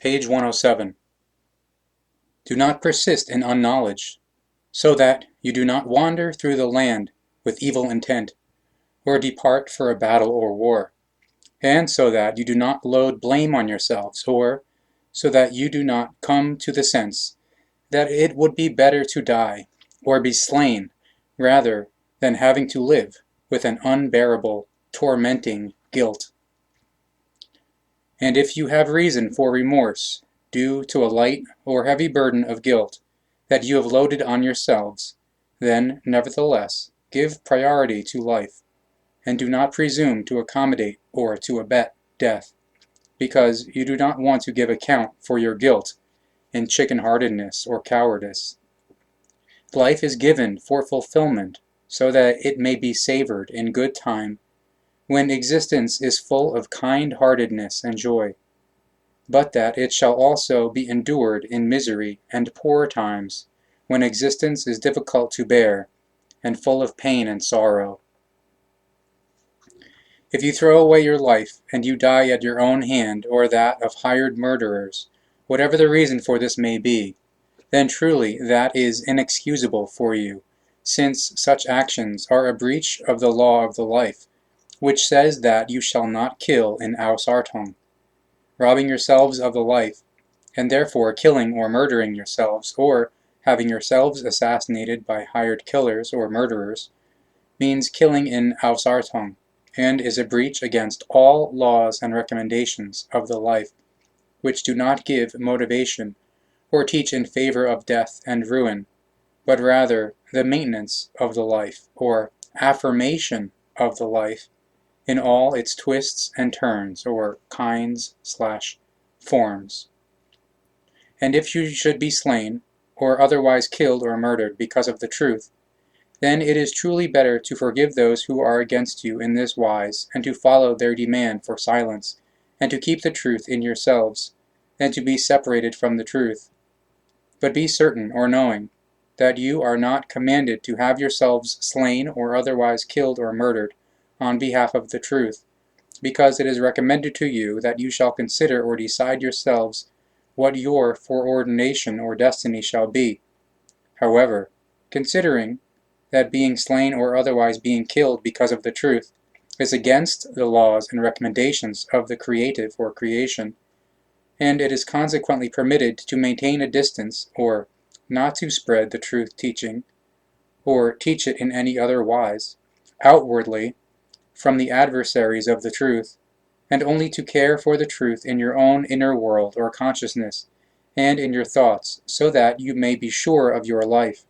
Page 107. Do not persist in unknowledge, so that you do not wander through the land with evil intent, or depart for a battle or war, and so that you do not load blame on yourselves, or so that you do not come to the sense that it would be better to die or be slain rather than having to live with an unbearable, tormenting guilt. And if you have reason for remorse due to a light or heavy burden of guilt that you have loaded on yourselves, then, nevertheless, give priority to life, and do not presume to accommodate or to abet death, because you do not want to give account for your guilt in chicken-heartedness or cowardice. Life is given for fulfillment, so that it may be savored in good time, when existence is full of kind-heartedness and joy, but that it shall also be endured in misery and poor times, when existence is difficult to bear, and full of pain and sorrow. If you throw away your life, and you die at your own hand or that of hired murderers, whatever the reason for this may be, then truly that is inexcusable for you, since such actions are a breach of the law of the life, which says that you shall not kill in ausartung, robbing yourselves of the life, and therefore killing or murdering yourselves, or having yourselves assassinated by hired killers or murderers, means killing in ausartung, and is a breach against all laws and recommendations of the life, which do not give motivation or teach in favor of death and ruin, but rather the maintenance of the life, or affirmation of the life, in all its twists and turns, or kinds/forms. And if you should be slain, or otherwise killed or murdered because of the truth, then it is truly better to forgive those who are against you in this wise, and to follow their demand for silence, and to keep the truth in yourselves, than to be separated from the truth. But be certain, or knowing, that you are not commanded to have yourselves slain or otherwise killed or murdered on behalf of the truth, because it is recommended to you that you shall consider or decide yourselves what your foreordination or destiny shall be. However, considering that being slain or otherwise being killed because of the truth is against the laws and recommendations of the creative or creation, and it is consequently permitted to maintain a distance, or not to spread the truth teaching, or teach it in any other wise, outwardly, from the adversaries of the truth, and only to care for the truth in your own inner world or consciousness, and in your thoughts, so that you may be sure of your life.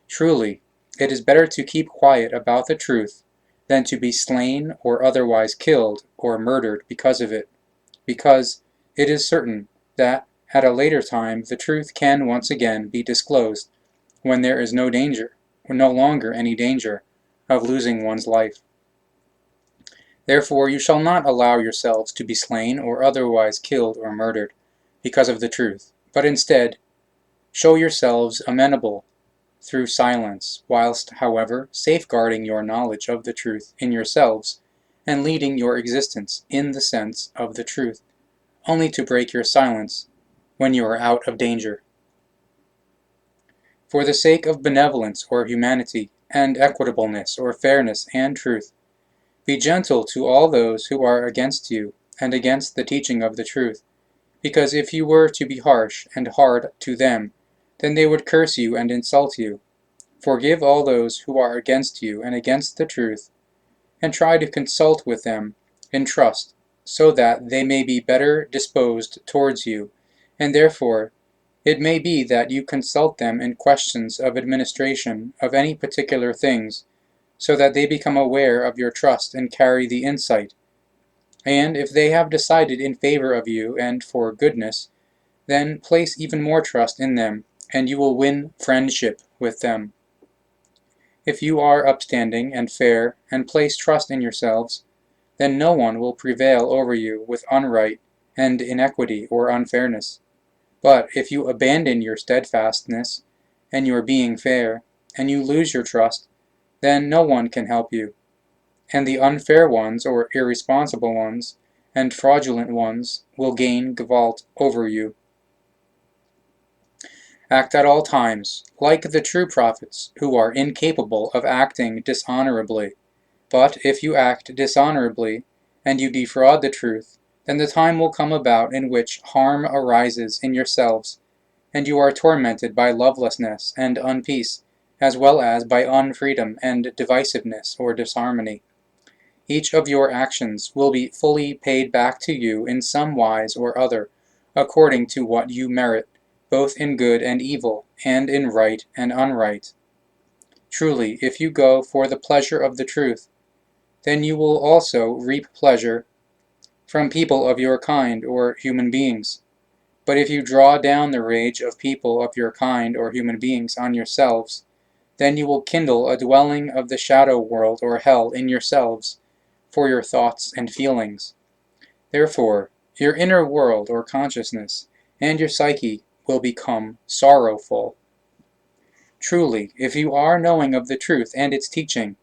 Truly, it is better to keep quiet about the truth than to be slain or otherwise killed or murdered because of it, because it is certain that at a later time the truth can once again be disclosed, when there is no danger, or no longer any danger, of losing one's life. Therefore you shall not allow yourselves to be slain or otherwise killed or murdered because of the truth, but instead show yourselves amenable through silence, whilst, however, safeguarding your knowledge of the truth in yourselves, and leading your existence in the sense of the truth, only to break your silence when you are out of danger. For the sake of benevolence or humanity, and equitableness or fairness and truth, be gentle to all those who are against you and against the teaching of the truth, because if you were to be harsh and hard to them, then they would curse you and insult you. Forgive all those who are against you and against the truth, and try to consult with them in trust, so that they may be better disposed towards you, and therefore it may be that you consult them in questions of administration of any particular things, so that they become aware of your trust and carry the insight. And if they have decided in favor of you and for goodness, then place even more trust in them, and you will win friendship with them. If you are upstanding and fair, and place trust in yourselves, then no one will prevail over you with unright and inequity or unfairness. But if you abandon your steadfastness and your being fair, and you lose your trust, then no one can help you, and the unfair ones or irresponsible ones and fraudulent ones will gain Gevalt over you. Act at all times, like the true prophets, who are incapable of acting dishonorably. But if you act dishonorably, and you defraud the truth, then the time will come about in which harm arises in yourselves, and you are tormented by lovelessness and unpeace, as well as by unfreedom and divisiveness or disharmony. Each of your actions will be fully paid back to you in some wise or other, according to what you merit, both in good and evil, and in right and unright. Truly, if you go for the pleasure of the truth, then you will also reap pleasure from people of your kind or human beings. But if you draw down the rage of people of your kind or human beings on yourselves, then you will kindle a dwelling of the shadow world or hell in yourselves for your thoughts and feelings. Therefore, your inner world or consciousness and your psyche will become sorrowful. Truly, if you are knowing of the truth and its teaching,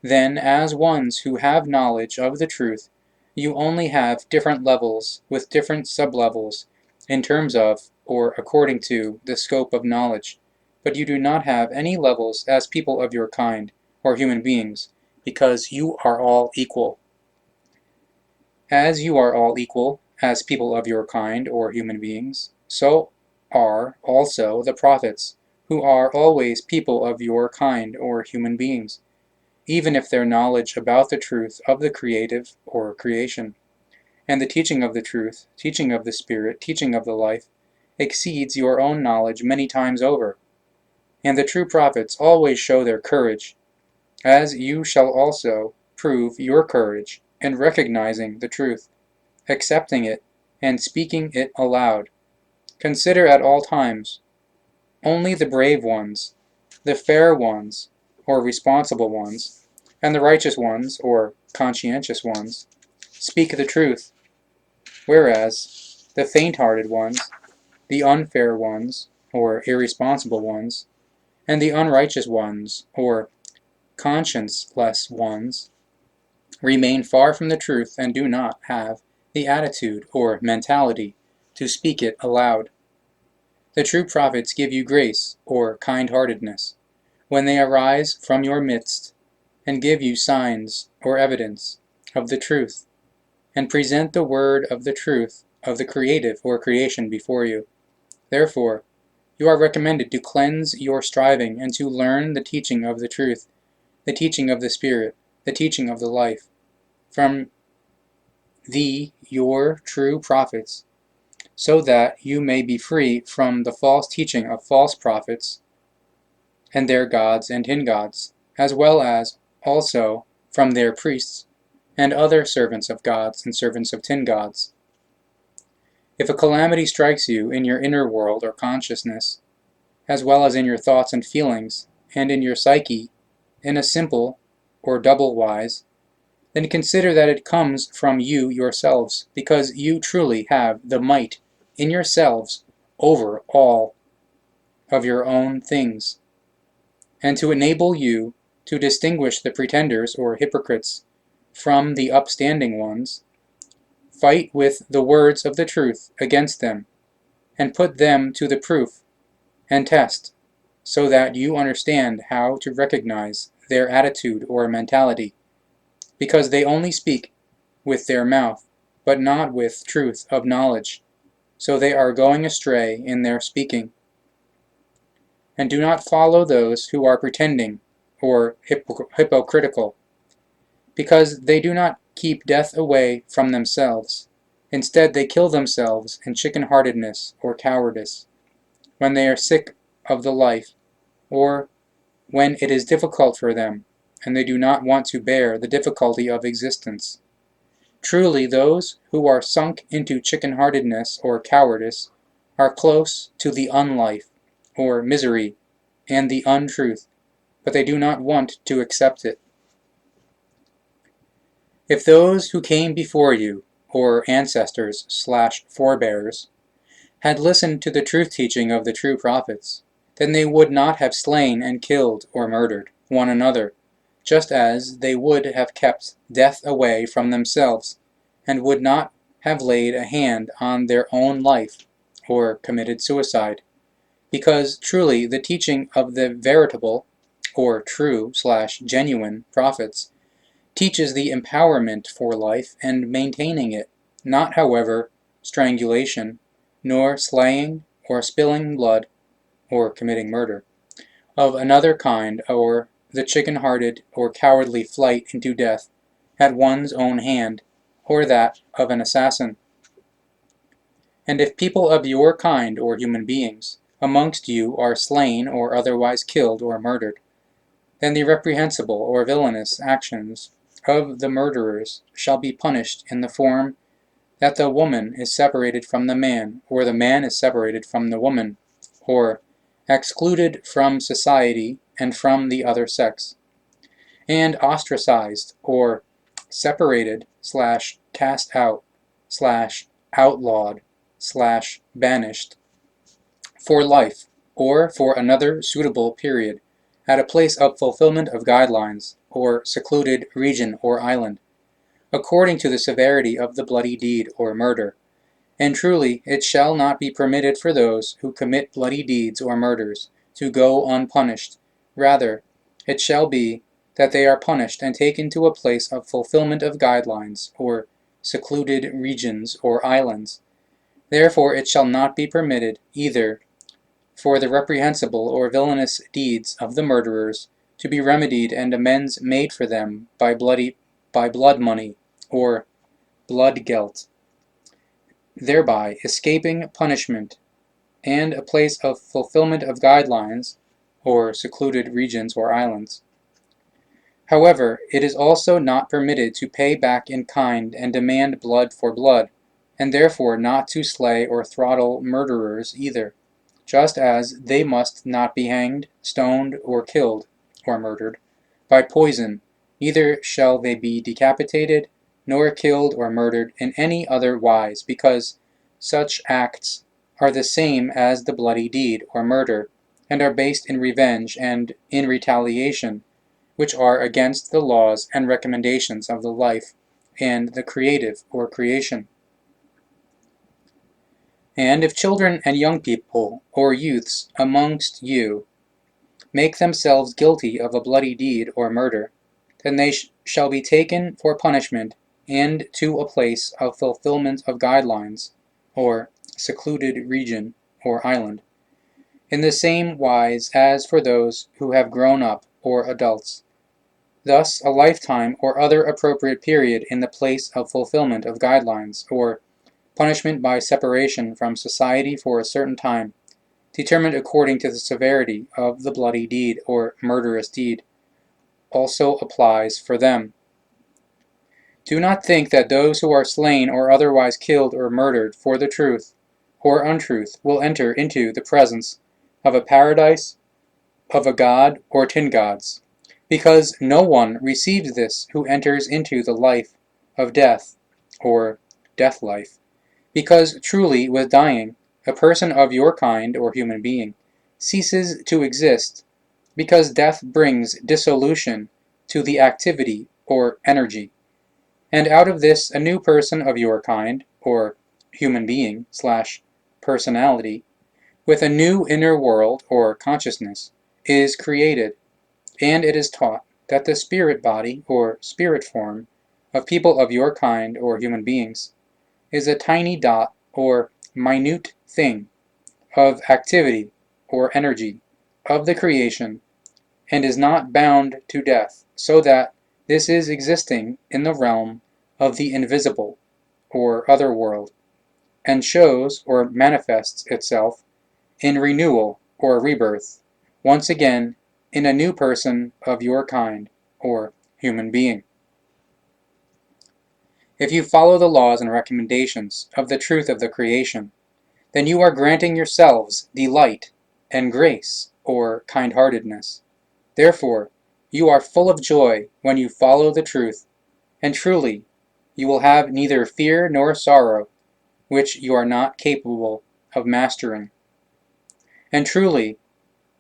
then as ones who have knowledge of the truth, you only have different levels with different sublevels in terms of, or according to, the scope of knowledge, but you do not have any levels as people of your kind, or human beings, because you are all equal. As you are all equal, as people of your kind, or human beings, so are also the prophets, who are always people of your kind, or human beings, even if their knowledge about the truth of the creative, or creation, and the teaching of the truth, teaching of the Spirit, teaching of the life, exceeds your own knowledge many times over. And the true prophets always show their courage, as you shall also prove your courage in recognizing the truth, accepting it, and speaking it aloud. Consider at all times only the brave ones, the fair ones, or responsible ones, and the righteous ones, or conscientious ones, speak the truth, whereas the faint-hearted ones, the unfair ones, or irresponsible ones, and the unrighteous ones, or conscienceless ones, remain far from the truth and do not have the attitude or mentality to speak it aloud. The true prophets give you grace, or kind-heartedness, when they arise from your midst, and give you signs or evidence of the truth, and present the word of the truth of the creative or creation before you. Therefore, you are recommended to cleanse your striving and to learn the teaching of the truth, the teaching of the Spirit, the teaching of the life, from your true prophets, so that you may be free from the false teaching of false prophets and their gods and hin-gods, as well as also from their priests and other servants of gods and servants of tin-gods. If a calamity strikes you in your inner world or consciousness, as well as in your thoughts and feelings, and in your psyche, in a simple or double wise, then consider that it comes from you yourselves, because you truly have the might in yourselves over all of your own things, and to enable you to distinguish the pretenders or hypocrites from the upstanding ones, fight with the words of the truth against them, and put them to the proof and test, so that you understand how to recognize their attitude or mentality, because they only speak with their mouth, but not with truth of knowledge, so they are going astray in their speaking. And do not follow those who are pretending or hypocritical, because they do not keep death away from themselves. Instead, they kill themselves in chicken-heartedness or cowardice, when they are sick of the life, or when it is difficult for them, and they do not want to bear the difficulty of existence. Truly, those who are sunk into chicken-heartedness or cowardice are close to the unlife, or misery, and the untruth, but they do not want to accept it. If those who came before you, or ancestors/forebears, had listened to the truth teaching of the true prophets, then they would not have slain and killed or murdered one another, just as they would have kept death away from themselves, and would not have laid a hand on their own life, or committed suicide, because truly the teaching of the veritable, or true/genuine prophets teaches the empowerment for life and maintaining it, not, however, strangulation, nor slaying or spilling blood, or committing murder, of another kind, or the chicken-hearted or cowardly flight into death at one's own hand, or that of an assassin. And if people of your kind, or human beings, amongst you are slain or otherwise killed or murdered, then the reprehensible or villainous actions of the murderers shall be punished in the form that the woman is separated from the man, or the man is separated from the woman, or excluded from society and from the other sex, and ostracized, or separated/cast out/outlawed/banished for life, or for another suitable period, at a place of fulfillment of guidelines, or secluded region or island, according to the severity of the bloody deed or murder. And truly it shall not be permitted for those who commit bloody deeds or murders to go unpunished. Rather, it shall be that they are punished and taken to a place of fulfillment of guidelines, or secluded regions or islands. Therefore it shall not be permitted either for the reprehensible or villainous deeds of the murderers to be remedied and amends made for them by blood money, or bloodgeld, thereby escaping punishment, and a place of fulfillment of guidelines, or secluded regions or islands. However, it is also not permitted to pay back in kind and demand blood for blood, and therefore not to slay or throttle murderers either, just as they must not be hanged, stoned, or killed, or murdered, by poison, neither shall they be decapitated, nor killed or murdered in any other wise, because such acts are the same as the bloody deed or murder, and are based in revenge and in retaliation, which are against the laws and recommendations of the life and the creative or creation. And if children and young people, or youths amongst you, make themselves guilty of a bloody deed or murder, then they shall be taken for punishment and to a place of fulfillment of guidelines, or secluded region or island, in the same wise as for those who have grown up or adults. Thus a lifetime or other appropriate period in the place of fulfillment of guidelines, or punishment by separation from society for a certain time, determined according to the severity of the bloody deed or murderous deed, also applies for them. Do not think that those who are slain or otherwise killed or murdered for the truth or untruth will enter into the presence of a paradise, of a god, or 10 gods, because no one receives this who enters into the life of death, or death life. Because truly, with dying, a person of your kind or human being ceases to exist, because death brings dissolution to the activity or energy, and out of this a new person of your kind or human being/personality, with a new inner world or consciousness, is created, and it is taught that the spirit body or spirit form of people of your kind or human beings is a tiny dot or minute thing of activity or energy of the creation, and is not bound to death, so that this is existing in the realm of the invisible or other world, and shows or manifests itself in renewal or rebirth, once again in a new person of your kind or human being. If you follow the laws and recommendations of the truth of the creation, then you are granting yourselves delight and grace or kind-heartedness. Therefore, you are full of joy when you follow the truth, and truly, you will have neither fear nor sorrow, which you are not capable of mastering. And truly,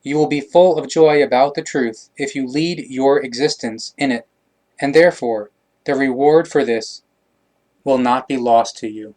you will be full of joy about the truth if you lead your existence in it, and therefore, the reward for this will not be lost to you.